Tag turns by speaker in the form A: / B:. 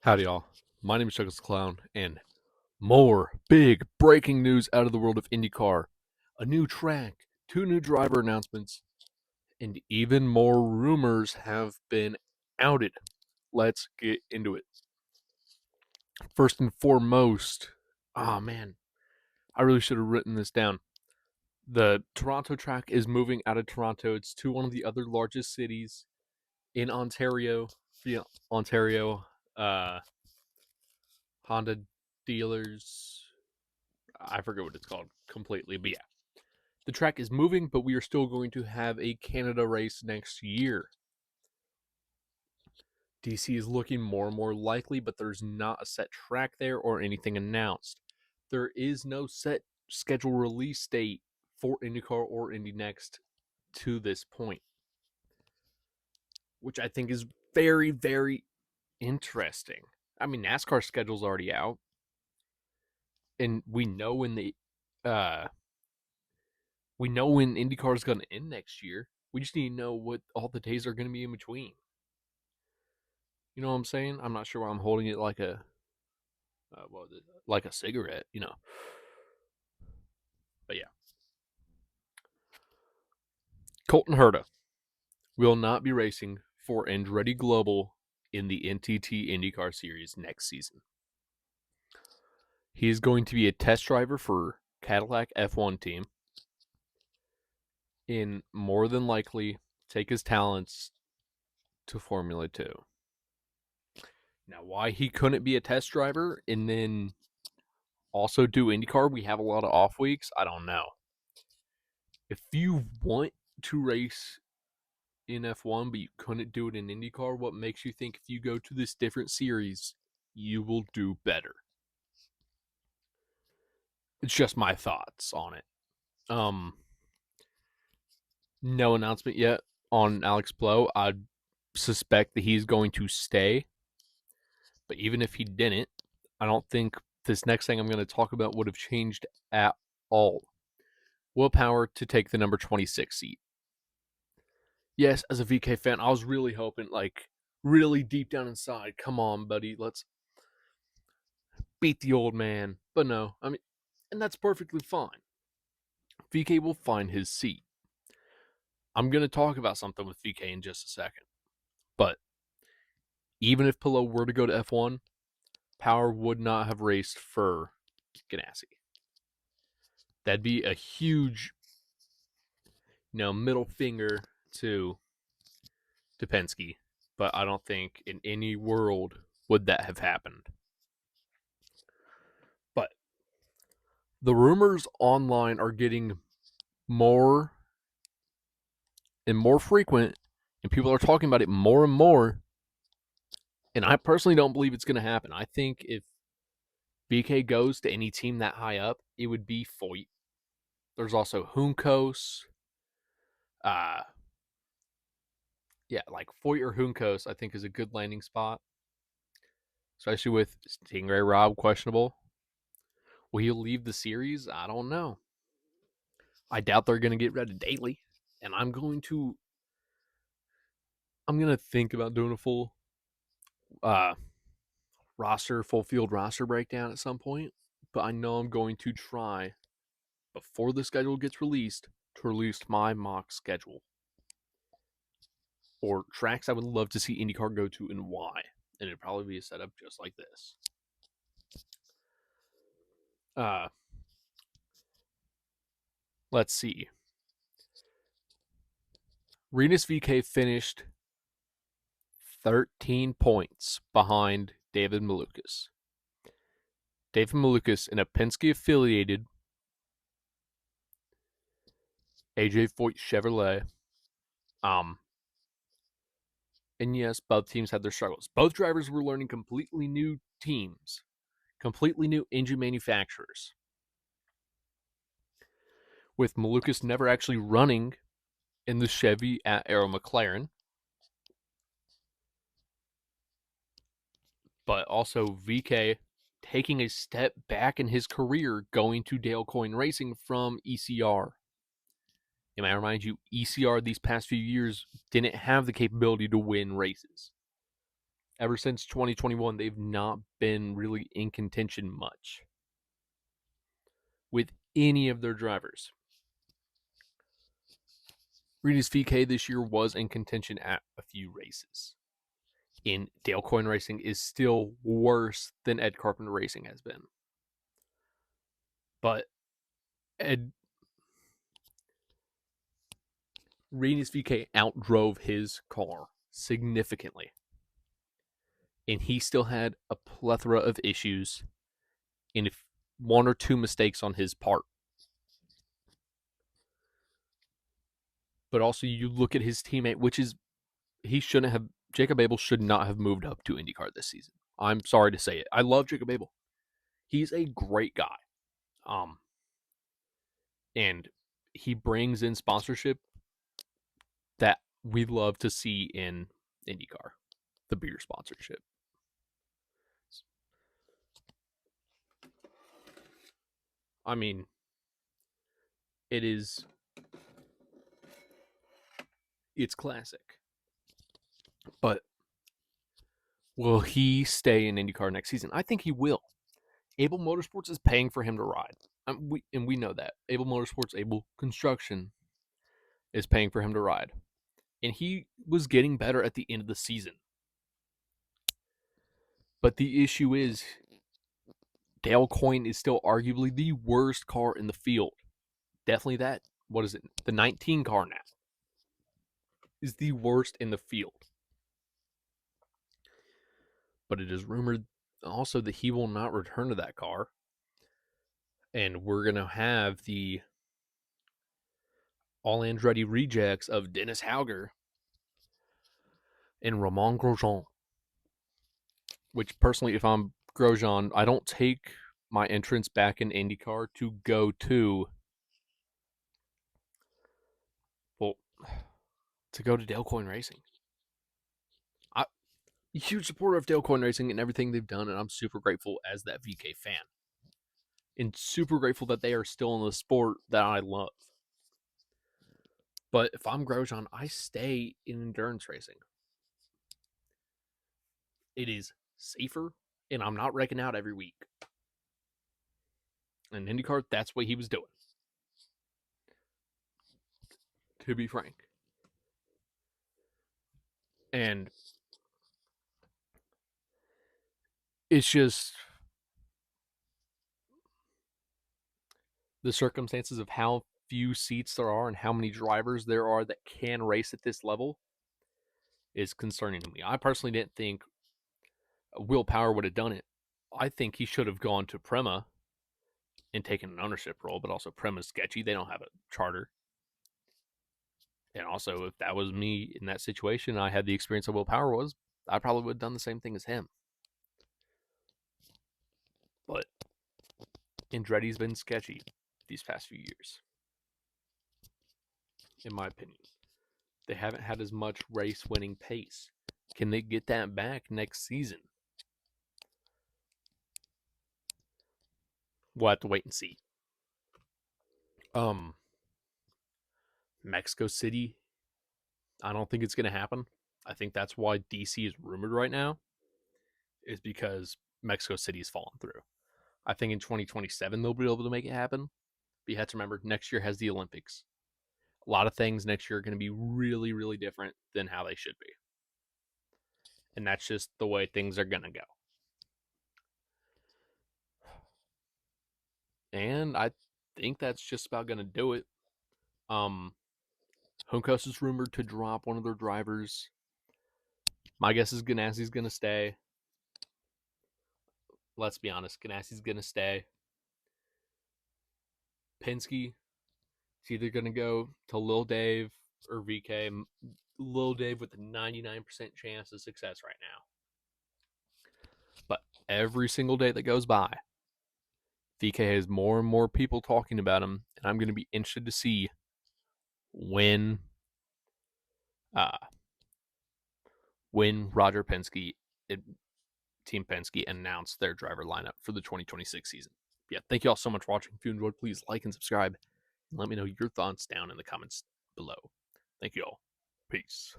A: Howdy, y'all. My name is Chuckles the Clown, and more big breaking news out of the world of IndyCar. A new track, two new driver announcements, and even more rumors have been outed. Let's get into it. First and foremost, oh man, I really should have written this down. The Toronto track is moving out of Toronto. It's to one of the other largest cities in Ontario. Yeah, Ontario, uh, Honda dealers. I forget what it's called completely, but yeah. The track is moving, but we are still going to have a Canada race next year. DC is looking more and more likely, but there's not a set track there or anything announced. There is no set schedule release date for IndyCar or Indy Next to this point, which I think is very, very interesting. I mean, NASCAR schedule's already out, and uh, we know when IndyCar is going to end next year. We just need to know what all the days are going to be in between. You know what I'm saying? I'm not sure why I'm holding it like like a cigarette, But yeah, Colton Herta will not be racing for Andretti Global in the NTT IndyCar Series next season. He is going to be a test driver for Cadillac F1 team, and more than likely take his talents to Formula 2. Now, why he couldn't be a test driver and then also do IndyCar, we have a lot of off weeks, I don't know. If you want to race in F1, but you couldn't do it in IndyCar, what makes you think if you go to this different series, you will do better? It's just my thoughts on it. Um, no announcement yet on Alex Blow. I suspect that he's going to stay, but even if he didn't, I don't think this next thing I'm going to talk about would have changed at all. Will Power to take the number 26 seat. Yes, as a VK fan, I was really hoping, like, really deep down inside, come on, buddy, let's beat the old man. But no, I mean, and that's perfectly fine. VK will find his seat. I'm going to talk about something with VK in just a second. But even if Pillow were to go to F1, Power would not have raced for Ganassi. That'd be a huge, middle finger to Penske. But I don't think in any world would that have happened. But the rumors online are getting more and more frequent, and people are talking about it more and more. And I personally don't believe it's going to happen. I think if BK goes to any team that high up, it would be Foyt. There's also Juncos. Uh, yeah, like Foyt or Juncos, I think is a good landing spot, especially with Stingray Rob questionable. Will he leave the series? I don't know. I doubt they're going to get rid of Daly, and I'm gonna think about doing a uh full field roster breakdown at some point. But I know I'm going to try before the schedule gets released to release my mock schedule or tracks I would love to see IndyCar go to and why. And it'd probably be a setup just like this. Uh, let's see. Rinus VK finished 13 points behind David Malukas. David Malukas in a Penske affiliated AJ Foyt Chevrolet. And yes, both teams had their struggles. Both drivers were learning completely new teams, completely new engine manufacturers. With Malukas never actually running in the Chevy at Arrow McLaren, but also VK taking a step back in his career going to Dale Coyne Racing from ECR. And I remind you, ECR these past few years didn't have the capability to win races. Ever since 2021, they've not been really in contention much with any of their drivers. Rinus VeeKay this year was in contention at a few races. And Dale Coyne Racing is still worse than Ed Carpenter Racing has been. But Rinus VeeKay outdrove his car significantly. And he still had a plethora of issues and if one or two mistakes on his part. But also you look at his teammate, which is Jacob Abel should not have moved up to IndyCar this season. I'm sorry to say it. I love Jacob Abel. He's a great guy. And he brings in sponsorship that we love to see in IndyCar, the beer sponsorship. I mean, it's classic. But will he stay in IndyCar next season? I think he will. Abel Motorsports is paying for him to ride. We know that. Abel Motorsports, Abel Construction is paying for him to ride. And he was getting better at the end of the season. But the issue is Dale Coyne is still arguably the worst car in the field. Definitely that. What is it? The 19 car now is the worst in the field. But it is rumored also that he will not return to that car. And we're going to have the all Andretti rejects of Dennis Hauger and Romain Grosjean. Which personally, if I'm Grosjean, I don't take my entrance back in IndyCar to go to Dale Coyne Racing. I'm a huge supporter of Dale Coyne Racing and everything they've done, and I'm super grateful as that VeeKay fan. And super grateful that they are still in the sport that I love. But if I'm Grosjean, I stay in endurance racing. It is safer, and I'm not wrecking out every week. And IndyCar, that's what he was doing. To be frank. And it's just the circumstances of how few seats there are and how many drivers there are that can race at this level is concerning to me. I personally didn't think Will Power would have done it. I think he should have gone to Prema and taken an ownership role, but also Prema's sketchy. They don't have a charter. And also, if that was me in that situation, I had the experience that Will Power was, I probably would have done the same thing as him. But Andretti's been sketchy these past few years, in my opinion. They haven't had as much race-winning pace. Can they get that back next season? We'll have to wait and see. Mexico City, I don't think it's going to happen. I think that's why DC is rumored right now, is because Mexico City has fallen through. I think in 2027 they'll be able to make it happen. But you have to remember, next year has the Olympics. A lot of things next year are going to be really, really different than how they should be. And that's just the way things are going to go. And I think that's just about going to do it. Juncos is rumored to drop one of their drivers. My guess is Ganassi's going to stay. Let's be honest, Ganassi's going to stay. Penske, it's either going to go to Lil Dave or VeeKay. Lil Dave with a 99% chance of success right now. But every single day that goes by, VeeKay has more and more people talking about him, and I'm going to be interested to see when Roger Penske and Team Penske announced their driver lineup for the 2026 season. Yeah, thank you all so much for watching. If you enjoyed, please like and subscribe. And let me know your thoughts down in the comments below. Thank you all. Peace.